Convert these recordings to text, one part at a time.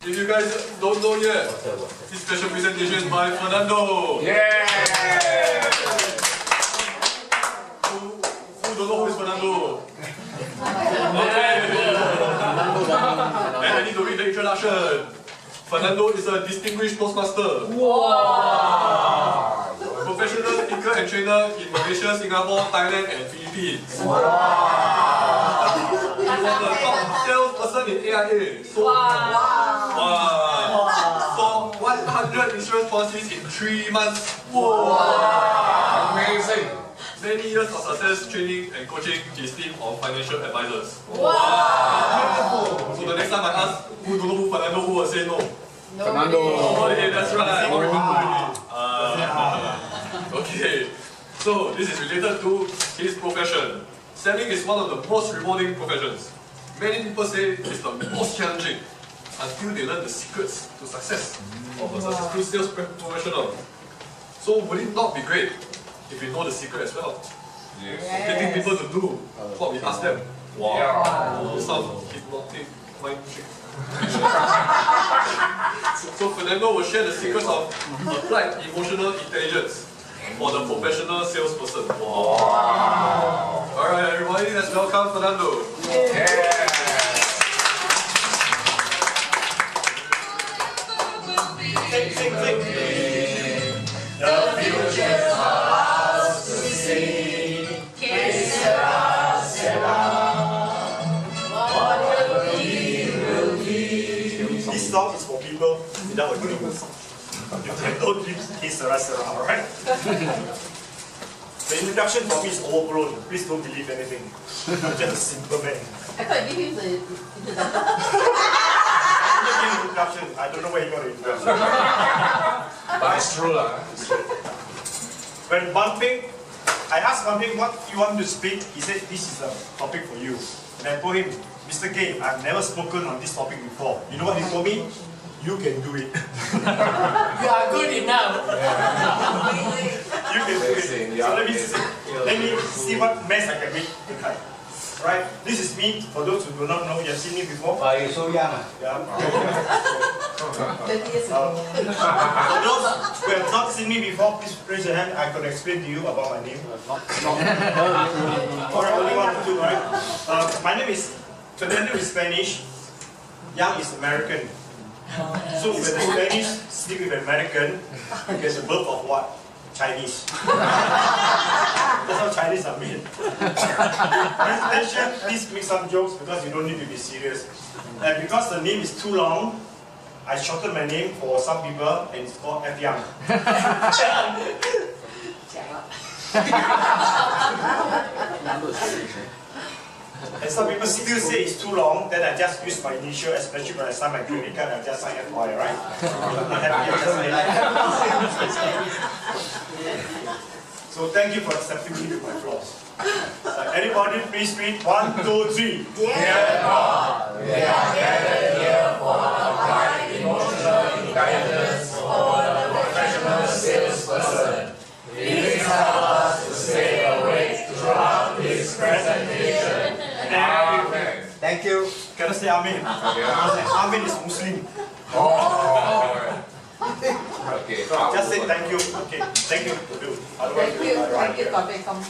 If you guys don't know yet, this special presentation is by Fernando. Yeah! Who don't know who is Fernando? And I need to read the introduction. Fernando is a distinguished Toastmaster. Wow! Professional speaker and trainer in Malaysia, Singapore, Thailand, and Philippines. Wow! He was the top salesperson in AIA. So, so 100 insurance policies in 3 months. Wow! Amazing! Many years of success training and coaching his team of financial advisors. Wow! So the next time I ask who don't know who Fernando, who will say no? Fernando! Oh, yeah, that's right. Okay, so this is related to his profession. Selling is one of the most rewarding professions. Many people say it's the most challenging until they learn the secrets to success of a successful sales professional. So would it not be great if we know the secret as well? Yes. Getting people to do what we ask them. Wow. Some hypnotic mind trick. So Fernando will share the secrets of applied emotional intelligence for the professional salesperson. Wow. Alright everybody, let's welcome Fernando. Yeah. Sing. The future's ours to see. Que sera, sera. What will be. This song is for people without a dream. You can don't dream, que sera, sera, alright? The introduction for me is overblown. Please don't believe anything. I'm just a simple man. I thought you gave him the introduction. Introduction. I don't know where you got the introduction. But it's true lah. When bumping, I asked bumping what you want to speak. He said this is a topic for you. And I told him, Mr. K, I've never spoken on this topic before. You know what he told me? You can do it. You are good enough. You can do it. So let me see what mess I can make tonight. Right? This is me. For those who do not know, you have seen me before. You're so young. Yeah. 30 years ago. For those who have not seen me before, please raise your hand. I could explain to you about my name. Alright, only one or two, right? My name is Fernando is Spanish. Young is American. So when the Spanish speak with American, you get the birth of what? Chinese. That's how Chinese are made. Presentation, please make some jokes because you don't need to be serious. And because the name is too long, I shortened my name for some people and it's called F Young. And some people still say it's too long, then I just use my initial, especially when I sign my credit card, I just sign FY, right? I'm not happy, I just sign So thank you for accepting me with my flaws. Anybody please read 1, 2, 3. Dear God, we are gathered here for applied emotional intelligence for the professional salesperson. Please help us to stay awake throughout this presentation. Amen. Thank you. Can I say Amen? Yeah. Amen is Muslim. Oh. Okay. Just say thank you. Okay, thank you. Otherwise, Thank you, Dr. Tom.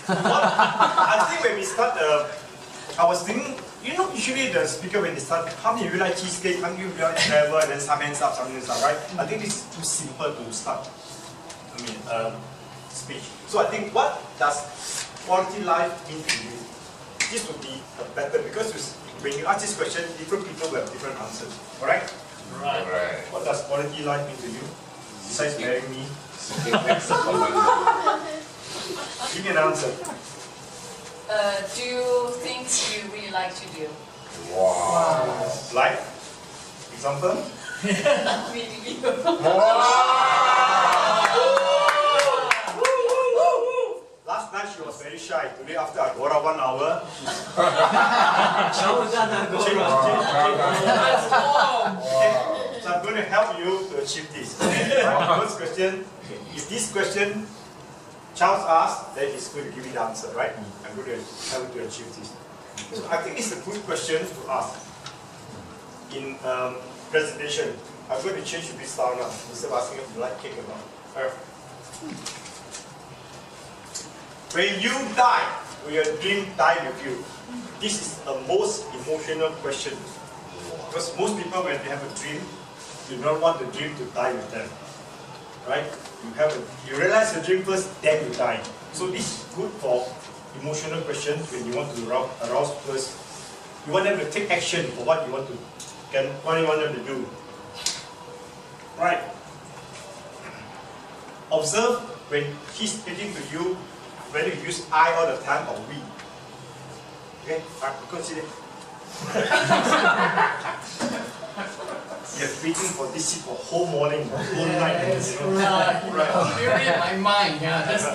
I think when we start, I was thinking, you know, usually the speaker when they start, how many of you like cheesecake, how many of you like travel, and then some hands up, right? I think this is too simple to start. Speech. So I think, what does quality life mean to you? This would be better because when you ask this question, different people will have different answers. Alright? Right. What does quality life mean to you? Besides marrying me? Give me an answer. Do things you really like to do. Wow. Like? Example? Really. Last night she was very shy. Today after I got out 1 hour, so I'm going to help you to achieve this. Right? First question, if this question Charles asked, then he's going to give me the answer, right? I'm going to help you to achieve this. So I think it's a good question to ask. In self-preservation. I'm going to change to this style now, instead of asking if you like cake or not. When you die, will your dream die with you? This is the most emotional question. Because most people, when they have a dream, do not want the dream to die with them. Right? You realize your dream first, then you die. So this is good for emotional questions when you want to arouse first. You want them to take action for what you want them to do. Right? Observe when he's speaking to you, whether you use I all the time or we. Okay? Consider. You're waiting for this seat for whole morning, whole night. Right. In my mind, yeah, that's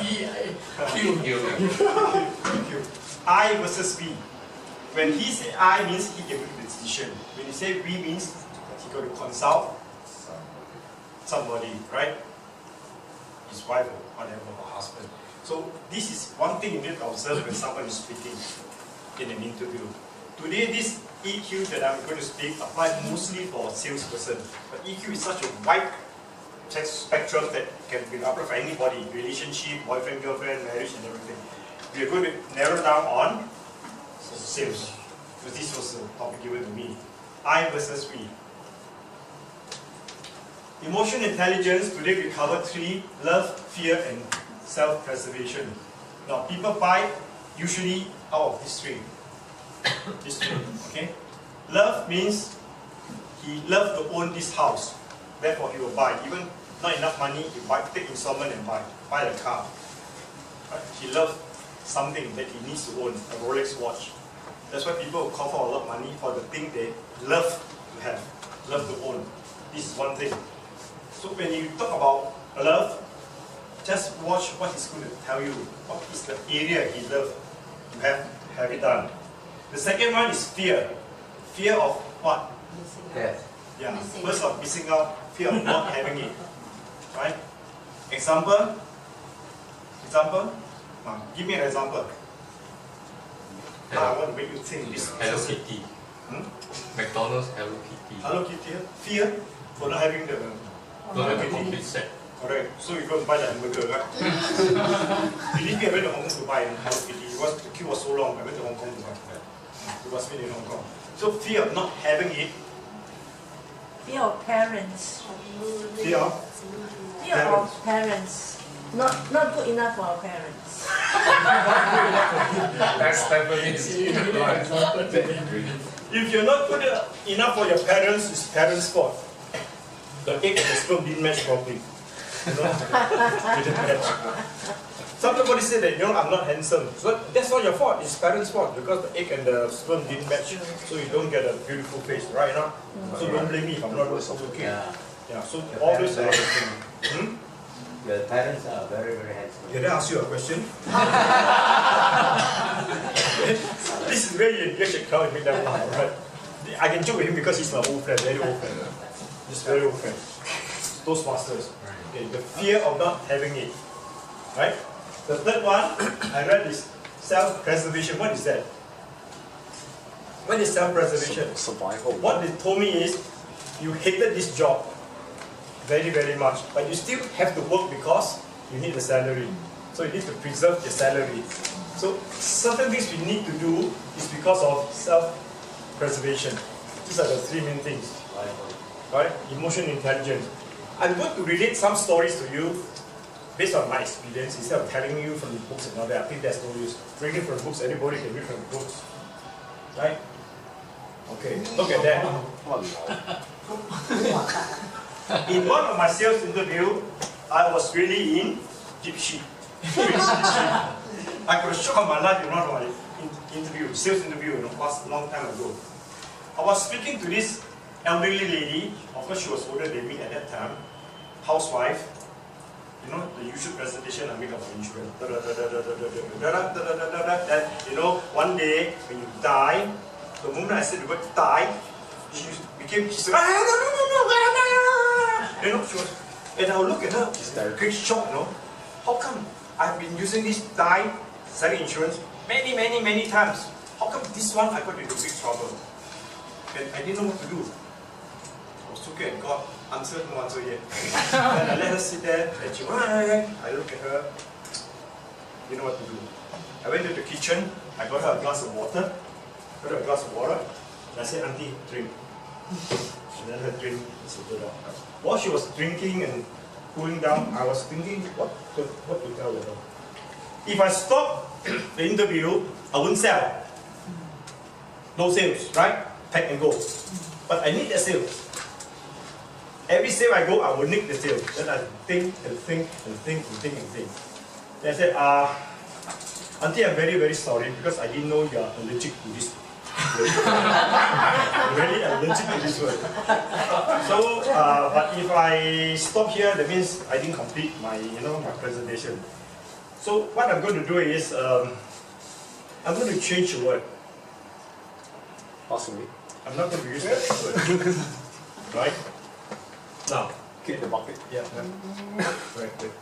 I versus we. When he say I means he can make the decision. When he say we means he got to consult somebody, right? His wife or whatever, or husband. So this is one thing you need to observe when someone is speaking in an interview. Today, this EQ that I'm going to speak applies mostly for salesperson. But EQ is such a wide spectrum that can be applied for anybody: relationship, boyfriend, girlfriend, marriage, and everything. We are going to narrow down on sales, because this was the topic given to me. I versus we. Emotion intelligence. Today we cover 3: love, fear, and self-preservation. Now, people buy usually out of these 3. This 3, okay? Love means he loves to own this house, therefore he will buy. Even not enough money, he take installment and buy the car. Right? He loves something that he needs to own, a Rolex watch. That's why people will call for a lot of money for the thing they love to have, love to own. This is one thing. So when you talk about love, just watch what he's going to tell you. What is the area he loves to have it done. The second one is fear. Fear of what? Death. Yeah. First of missing out, fear of not having it. Right? Example? Give me an example. I want to make you think this. Hello Kitty. McDonald's Hello Kitty. Hello Kitty. Fear for not having the Don't have a complete set. correct. So you go and buy the hamburger, right? Believe me, I went to Hong Kong to buy Hello Kitty. The queue was so long, I went to Hong Kong to buy. It was made in Hong Kong. So fear of not having it. Fear of parents. Fear of Fear of parents. Not good enough for our parents. That's definitely if you're not good enough for your parents, it's parents' fault. The egg and the sperm didn't match properly. You know? Didn't match. Somebody said that, I'm not handsome. So that's not your fault, it's parents' fault, because the egg and the sperm didn't match. So you don't get a beautiful face, right now? So don't blame me if I'm not okay. Yeah, so all this Your parents are very, very handsome. Can I ask you a question? This is where you should come and make them laugh, right? I can joke with him because he's my old friend, very old friend. He's very old friend. Toastmasters. Okay, the fear of not having it. Right? The third one I read is self-preservation. What is that? What is self-preservation? survival. What they told me is you hated this job very, very much, but you still have to work because you need the salary. So you need to preserve the salary. So certain things we need to do is because of self-preservation. These are the 3 main things. Right? Emotional intelligence. I'm going to relate some stories to you based on my experience instead of telling you from the books and all that. I think there's no use. Reading from books, anybody can read from books. Right? Okay, look at that. In one of my sales interview, I was really in deep shit. I got a shock of my life in one of my interview, sales interview, long time ago. I was speaking to this elderly lady. Of course, she was older than me at that time. Housewife. The usual presentation I make of insurance. One day when you die, the moment I said the word die, she said, she was, and I'll look at her, great shock, How come I've been using this die selling insurance many, many, many times? How come this one I got into big trouble? And I didn't know what to do. I was it's okay, God, answer, no answer yet. Then I let her sit there, and she went, I look at her, you know what to do. I went to the kitchen, I got her a glass of water, and I said, Auntie, drink. And then her drink settled down. While she was drinking and cooling down, I was thinking what to tell her. If I stop the interview, I wouldn't sell. No sales, right? Pack and go. But I need the sales. Every sale I go, I will nick the sale. Then I think and think and think and think and think. Then I said, Auntie, I'm very, very sorry because I didn't know you are allergic to this word. I'm really allergic to this word. So, but if I stop here, that means I didn't complete my, my presentation. So what I'm going to do is, I'm going to change the word. Possibly. I'm not going to use that word. Right? Now, Get the bucket. yeah. Right, good.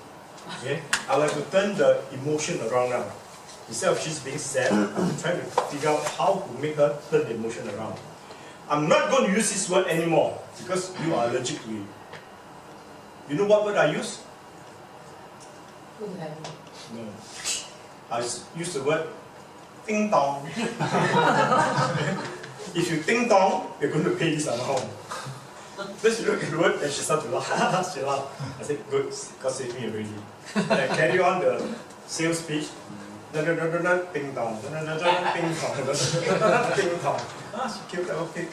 Okay? I'll have to turn the emotion around now. Instead of she's being sad, I'm trying to figure out how to make her turn the emotion around. I'm not going to use this word anymore because you are allergic to it. You know what word I use? No. I use the word ding dong. If you ding dong, you're going to pay this amount. Then she looked at the word and she started to laugh. She laughed. I said, good, God saved me already. And I carry on the sales pitch. Ding dong, ding dong, ding dong. She kept okay.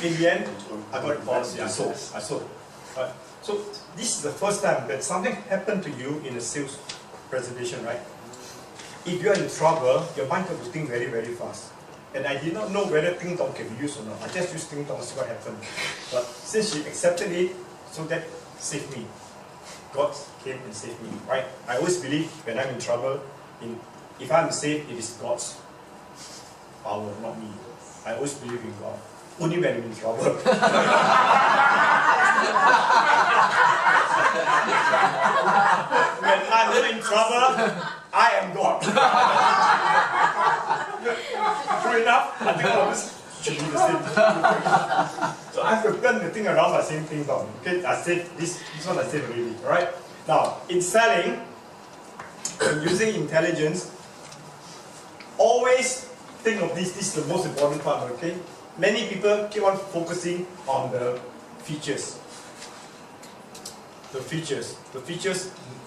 In the end, I got the policy. I sold. Right? So this is the first time that something happened to you in a sales presentation, right? If you are in trouble, your mind got to think very, very fast. And I did not know whether ding dong can be used or not. I just used ding dong to see what happened. But since she accepted it, so that saved me. God came and saved me, right? I always believe when I'm in trouble, if I'm saved, it is God's power, not me. I always believe in God. Only when I'm in trouble. When I'm not in trouble, I am God. True enough, I think all of us should do the same. So I have to turn the thing around by saying thing down. Okay, I said this one I said already. Alright? Now, in selling, when using intelligence, always think of this. This is the most important part, okay? Many people keep on focusing on the features. The features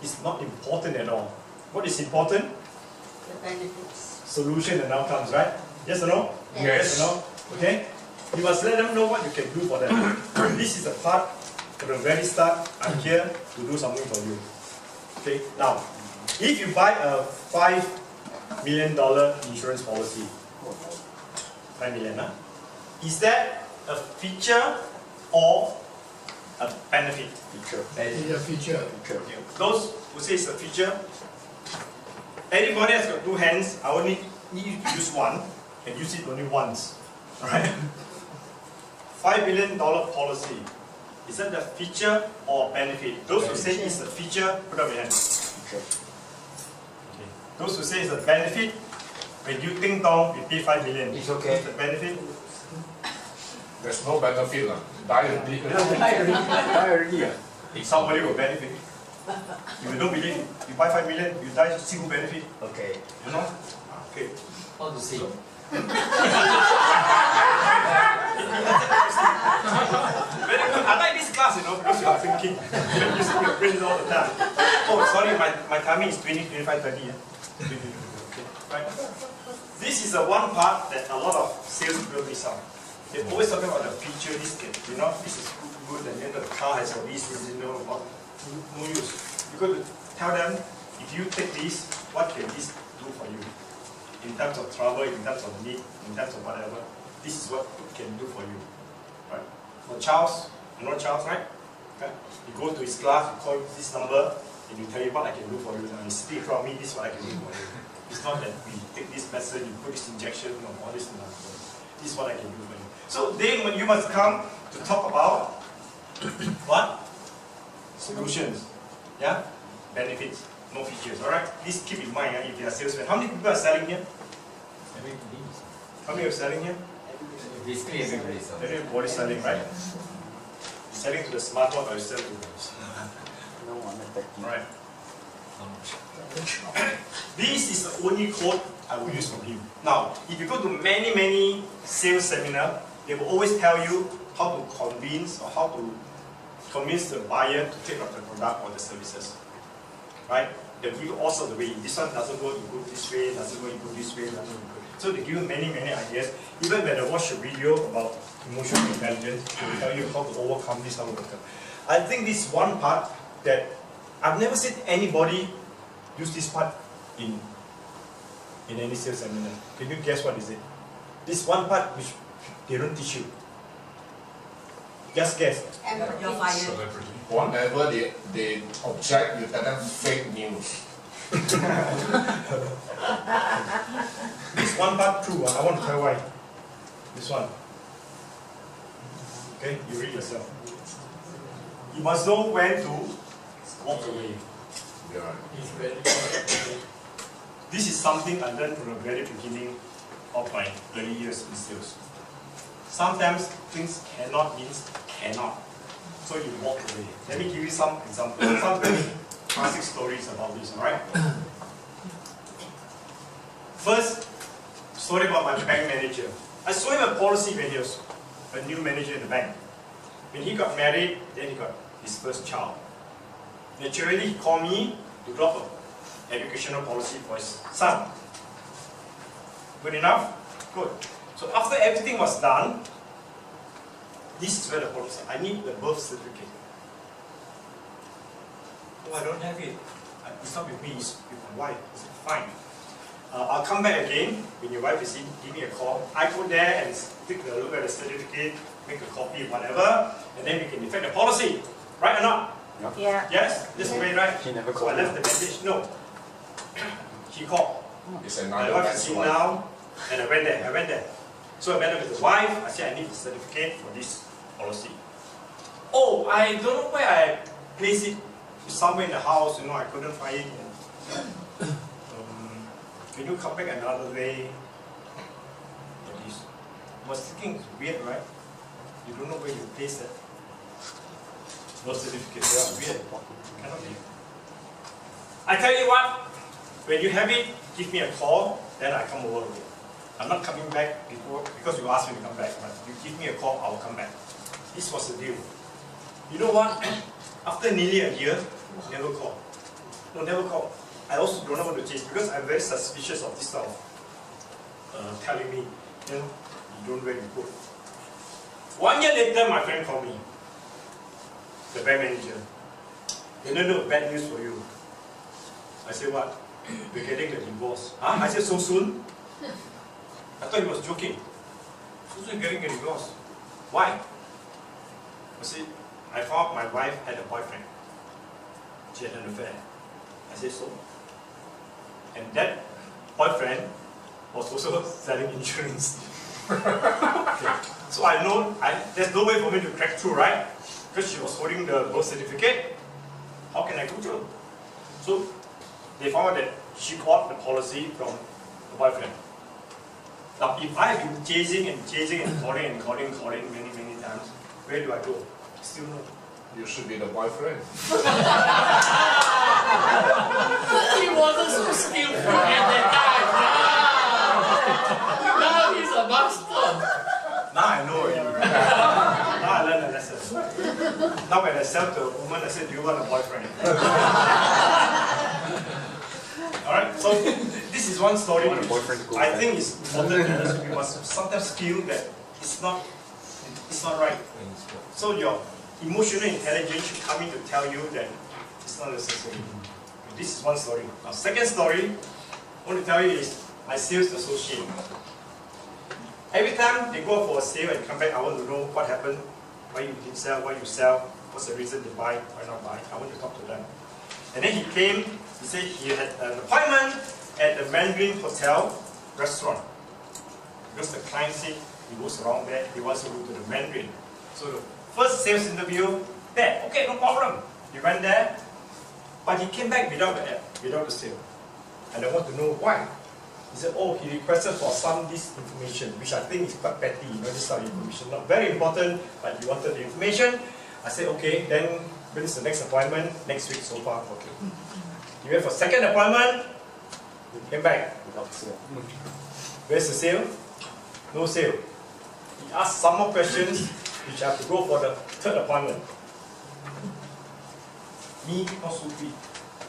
is not important at all. What is important? The benefits. Solution and outcomes, right? Yes or no? Yes. Yes or no? Okay? You must let them know what you can do for them. This is the part, from the very start, I'm here to do something for you. Okay? Now, if you buy a $5 million insurance policy, 5 million, huh? Is that a feature or a benefit? Feature. Feature. Those who say it's a feature, anybody has got two hands, I only need you to use one and use it only once. Alright? $5 million policy. Is that the feature or benefit? Those who say it's a feature, put up your hands. Okay. Those who say it's a benefit, when you ding dong, you pay 5 million. It's okay. It's the benefit. There's no benefit. Die already. Somebody will benefit. If you don't believe, you buy 5 million, you die, see who benefit. Okay. You know? Okay. How to see? Very good. I like this class, because you are thinking. You're using your brain all the time. Oh, sorry, my timing is 20, 25, 30. Yeah? Okay. Right. This is the one part that a lot of sales people miss out. They're always talking about the feature, this is good, and then the car has got this, what? No use. You got to tell them, if you take this, what can this do for you? In terms of trouble, in terms of need, in terms of whatever, this is what it can do for you. Right? For Charles, you know Charles, right? Okay. You go to his class, you call this number, and you tell him what I can do for you. And you speak from me, this is what I can do for you. It's not that we take this medicine, you put this injection, all this and that. This is what I can do for you. So then when you must come to talk about what? Solutions. Yeah? Benefits, no features. Alright? Please keep in mind if you are salesmen. How many people are selling here? How many are selling here? Basically everybody. Everybody's selling, right? selling to the smartphone or you sell to the... No one attacking. Right. This is the only quote I will use from him. Now, if you go to many sales seminars, they will always tell you how to convince or how to convince the buyer to take up the product or the services. Right? They give you all sorts of ways. This one doesn't work, you go this way, doesn't work, you go this way, doesn't work. So they give you many ideas. Even when I watch a video about emotional intelligence, they will tell you how to overcome this, how to overcome. I think this one part that I've never seen anybody use this part in any sales seminar. Can you guess what is it? This one part which they don't teach you. Just guess. You're fired. Whenever they object, you tell them fake news. This one part true. I want to tell why. This one. Okay, you read yourself. You must know when to walk away. Yeah. This is something I learned from the very beginning of my early years in sales. Sometimes things cannot means cannot. So you walk away. Let me give you some examples, some very classic stories about this, alright? First, story about my bank manager. I saw him a policy when he was a new manager in the bank. When he got married, then he got his first child. Naturally, he called me to drop an educational policy for his son. Good enough? Good. So after everything was done, this is where the policy, I need the birth certificate. Oh, I don't have it. It's not with me, it's with my wife. I said, fine. I'll come back again. When your wife is in, give me a call. I go there and take a look at the certificate, make a copy, whatever, and then we can effect the policy. Right or not? Yeah. Yes? This way, right? She never So I called left the message. No. She called. It's My another wife is man's in wife. now, and I went there. So I met up with the wife. I said, I need the certificate for this policy. Oh, I don't know where I placed it. It's somewhere in the house, I couldn't find it. Can you come back another day? Like this. I was thinking, it's weird, right? You don't know where you placed it. Birth certificate, yeah, weird. Cannot be. I tell you what, when you have it, give me a call, then I come over. I'm not coming back before, because you asked me to come back, but you give me a call, I will come back. This was the deal. You know what? After nearly a year, never call. No, never call. I also don't know what to change because I'm very suspicious of this stuff. Telling me, you don't really good. 1 year later, my friend called me, the bank manager. No, bad news for you. I said, what? We're getting the divorce. Huh? I said, so soon? I thought he was joking. So soon getting a divorce. Why? I said, I found my wife had a boyfriend. She had an affair. I said, so? And that boyfriend was also selling insurance. Okay. So I know, there's no way for me to crack through, right? Because she was holding the birth certificate. How can I go through? So they found out that she got the policy from the boyfriend. Now, if I've been chasing and calling many times, where do I go? Still no. You should be the boyfriend. He wasn't so skillful at that time. Now he's a master. Now I know already. Now I learned a lesson. Now when I sell to a woman, I said, do you want a boyfriend? Alright, so this is one story which I think is important that we must sometimes feel that it's not right. So your emotional intelligence should come in to tell you that it's not necessary. This is one story. Now, second story I want to tell you is my sales associate. Every time they go for a sale and come back, I want to know what happened, why you didn't sell, why you sell, what's the reason to buy, why not buy. I want to talk to them. And then he came, he said he had an appointment at the Mandarin Hotel restaurant. Because the client said he goes around there, he wants to go to the Mandarin. So the first sales interview, there, okay, no problem. He went there, but he came back without the sale. And I want to know why. He said, oh, he requested for some this information, which I think is quite petty, this sort of information. Not very important, but he wanted the information. I I said, okay, then when is the next appointment? Next week so far, okay. You went for second appointment, you came back. Where's the sale? No sale. He asked some more questions, which I have to go for the third appointment. Me, not so quick.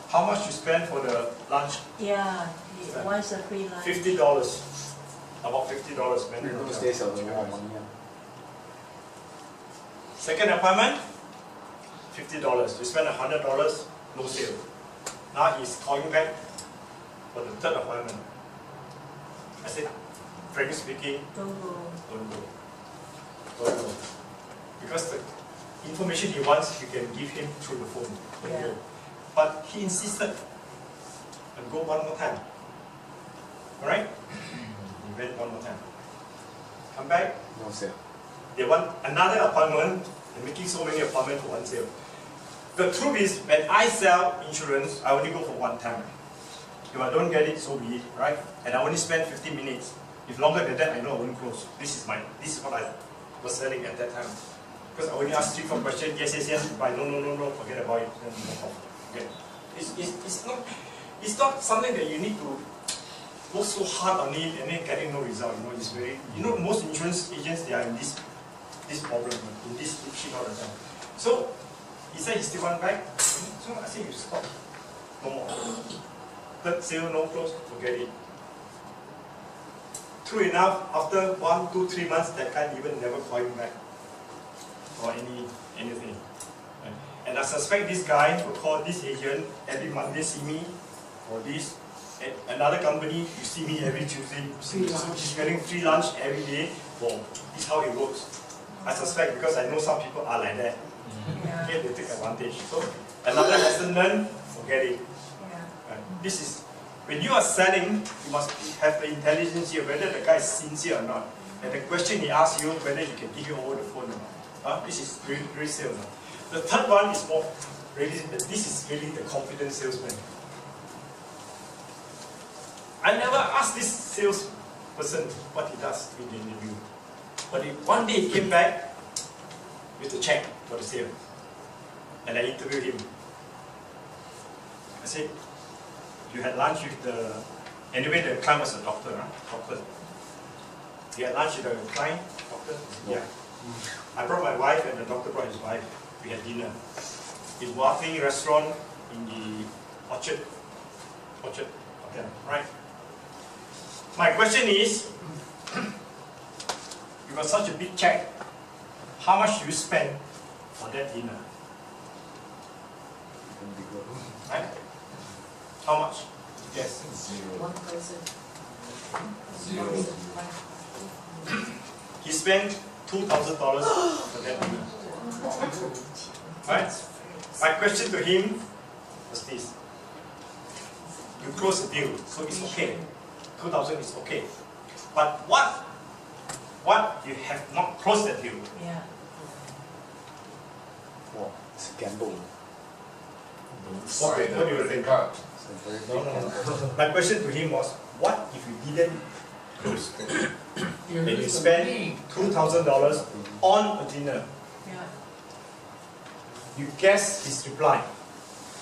How much you spend for the lunch? Yeah, once a free lunch. $50. About $50, man. Those days are more money. Second appointment, $50. You spend $100, no sale. Now he's calling back for the third appointment. I said, frankly speaking, Don't go. don't go. Don't go. Because the information he wants, you can give him through the phone. Don't Yeah. go. But he insisted, and go one more time. Alright? He went one more time. Come back, No sale. they want another appointment. They're making so many appointments for one sale. The truth is, when I sell insurance, I only go for one time. If I don't get it, so be it, right? And I only spend 15 minutes. If longer than that, I know I won't close. This is what I was selling at that time. Because I only asked 3-4 questions, yes, buy, no, forget about it. Then move off. Okay. It's not something that you need to work so hard on it and then getting no result. You know, it's very. You know, most insurance agents, they are in this problem, in this shit all the time. So he said he still want back. So I said you stop. No more. Third sale, no close, forget it. True enough, after 1, 2, 3 months, that guy even never called him back or anything. And I suspect this guy will call this agent every Monday, see me for this. At another company, you see me every Tuesday. So she's getting free lunch every day. Well, this is how it works. I suspect because I know some people are like that. Okay, they take advantage. So another lesson learned, forget it. This is when you are selling, you must have the intelligence here whether the guy is sincere or not. And the question he asks you, whether you can give it over the phone or not. This is really sales. The third one is more really. This is really the confident salesman. I never asked this salesperson what he does in the interview, but one day he came back with a check for the sale, and I interviewed him. I said, "You had lunch with the." Anyway, the client was a doctor, huh? Doctor. You had lunch with the client, doctor. Yeah. I brought my wife, and the doctor brought his wife. We had dinner in Wapping restaurant in the Orchard Hotel, right? My question is, you got such a big check, how much do you spend on that dinner? Right? How much? Yes. One person. He spent $2,000 for that dinner. Right? My question to him was this. You close the deal, so it's okay. 2,000 is okay. But what you have not closed that deal? Yeah. Wow, it's a gamble. What do you think? It's a very big No. gamble. My question to him was, what if you didn't close? And you spend $2,000 on a dinner. Yeah. You guess his reply.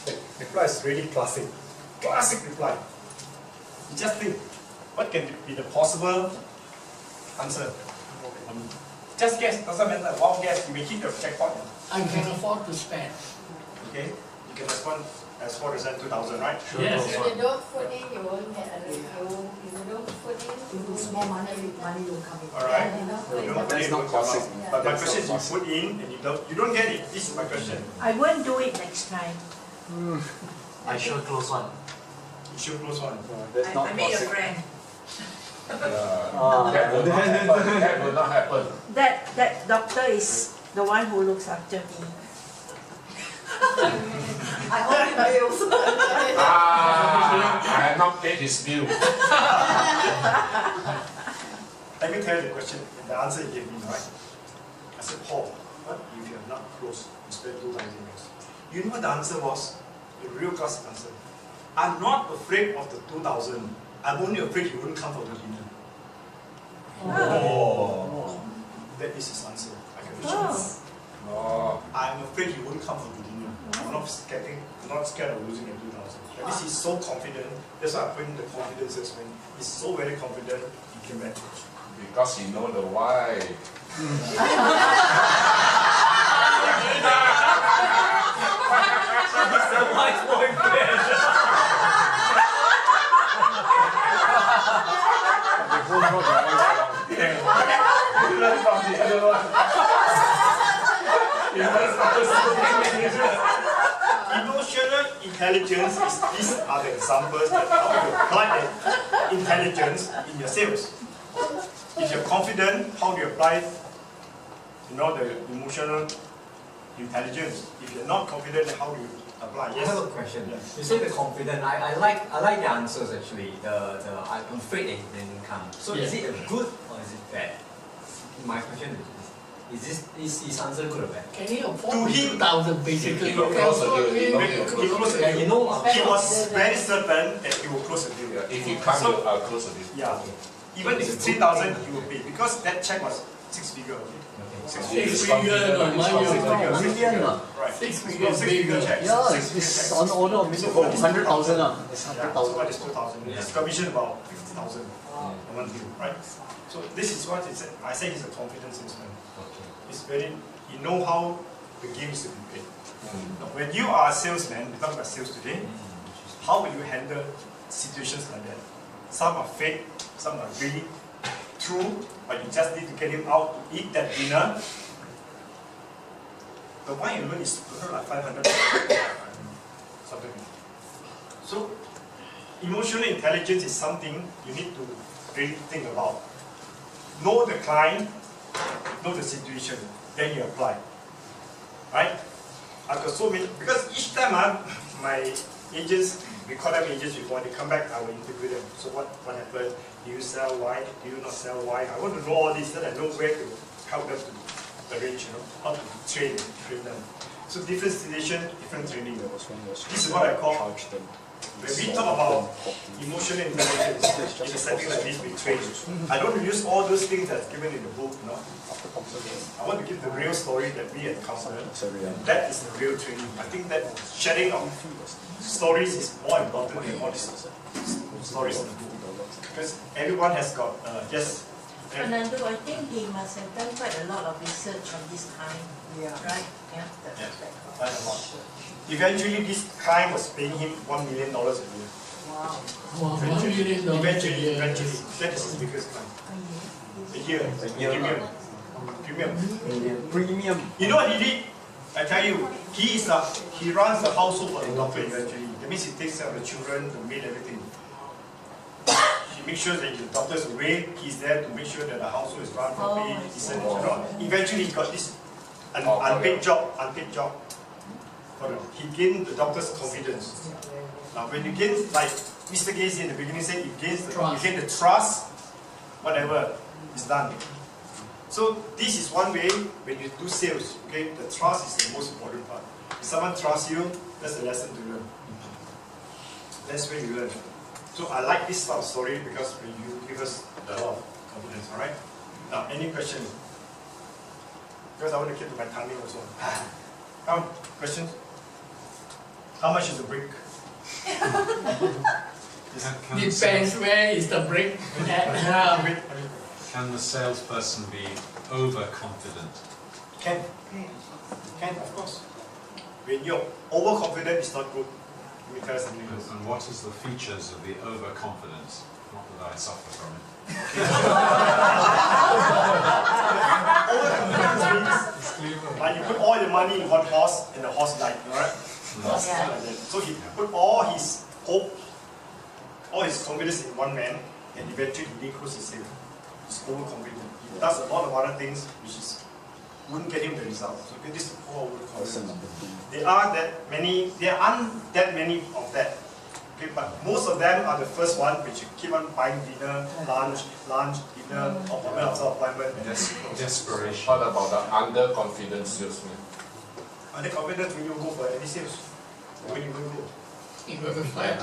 The reply is really classic. Classic reply. You just think, what can be the possible answer? Just guess, doesn't matter. Wild guess, you may hit the jackpot. I can afford to spend. Okay? You can respond as far as that 2,000, right? Yes. If you don't put in, you won't get a review. If you don't put in, you It's more money will come in. Alright. You don't put You in. don't put That's in, not don't come classic. out. But my question is, you put in and you don't get it. This is my question. I won't do it next time. I sure close one. You should close one. That's not I made a classic. friend. That will not happen. That will not happen. That doctor is the one who looks after me. I owe you bills. I have not paid his bill. Let me tell you the question, the answer he gave me, right? I said, Paul, what if you have not closed, you spend 2,000 years? You know what the answer was? The real classic answer. I'm not afraid of the 2,000. I'm only afraid you wouldn't come for the dinner. Oh. That is his answer. I can Oh. I'm come from beginning. I'm not scared of losing at 2,000. At least he's so confident. That's why I put in the confidence when he's so very confident, he came back. Because you know the why. He's a wise boyfriend. You learn from the other one. You learn from the Emotional intelligence these are the examples that how you apply that intelligence in your sales. If you're confident, how do you apply the emotional intelligence? If you're not confident, how do you apply? Yes. I have a question. You say the confident. I like the answers actually. I'm afraid that it didn't come. So is it a good or is it bad? My question is his answer good or bad? Can he afford To him, 2,000 basically? he will close the deal. He closed the Yeah, deal. you know, He was very certain that he will close the deal. If you can't, So- I'll close the deal. Yeah. Even if it's 3,000, he will pay because that check was 6 figure. Okay? 6 figure. 6 figure, no, Six figure. Million, Right. 6 figure, 6 figure bigger. check. yeah, 6 figure it's check. on order of So minimum. what is 100,000 2,000? It's Yeah, so 100,000. what is 2,000? His commission about 50,000 on one deal, right? So this is what it said. I say he's a confident salesman. He's very, he know how the game is to be played. Now, when you are a salesman, we talk about sales today, how will you handle situations like that? Some are fake, some are really true, but you just need to get him out to eat that dinner. The wine alone is like 500 something. So emotional intelligence is something you need to really think about. Know the client, know the situation, then you apply. Right? I've got so many, because each time my agents, we call them agents before they come back, I will interview them. So what happened? Do you sell wine? Do you not sell wine? I want to know all this, then I know where to help them to arrange, how to train them. So different situation, different training. This is what I call, when we talk about emotional intelligence, in a setting like this, we train. I don't use all those things that's given in the book, I want to give the real story that we encountered. That is the real training. I think that sharing of stories is more important than all these stories in the book. Because everyone has got, Fernando, I think he must have done quite a lot of research on this kind. Yeah. Right? Yeah. quite a lot. Eventually, this client was paying him $1 million a year. Wow. Wow, $1 million. Eventually, that is his biggest client. A year. Premium. You know what he did? I tell you, he runs the household for the doctor eventually. That means he takes care of the children, the maid, everything. He makes sure that the doctor's away, he's there to make sure that the household is run properly. Eventually he got this unpaid job. He gained the doctor's confidence. Now when you gain, like Mr. Gacy in the beginning said, you gain the trust, whatever is done. So this is one way when you do sales, okay? The trust is the most important part. If someone trusts you, that's the lesson to learn. That's where you learn. So I like this type of story because you give us a lot of confidence, alright? Now, any question? Because I want to keep to my timing also. Come, questions? How much is the brick? Depends where is the break. Can the salesperson be overconfident? Can, of course. When you're overconfident, it's not good. Let me tell you something else. And what is the features of the overconfidence? Not that I suffer from it. Overconfidence means like you put all your money in one horse and the horse died, alright? So he put all his hope, all his confidence in one man, and eventually he didn't close his sale. He's overconfident. He does a lot of other things which wouldn't get him the results. So this is overconfidence. There aren't that many of that. Okay, but most of them are the first one which you keep on buying dinner, lunch, dinner, appointment after appointment. Desperation. What about the underconfident salesman? Underconfident when you go for any sales. When you go. You got to fight.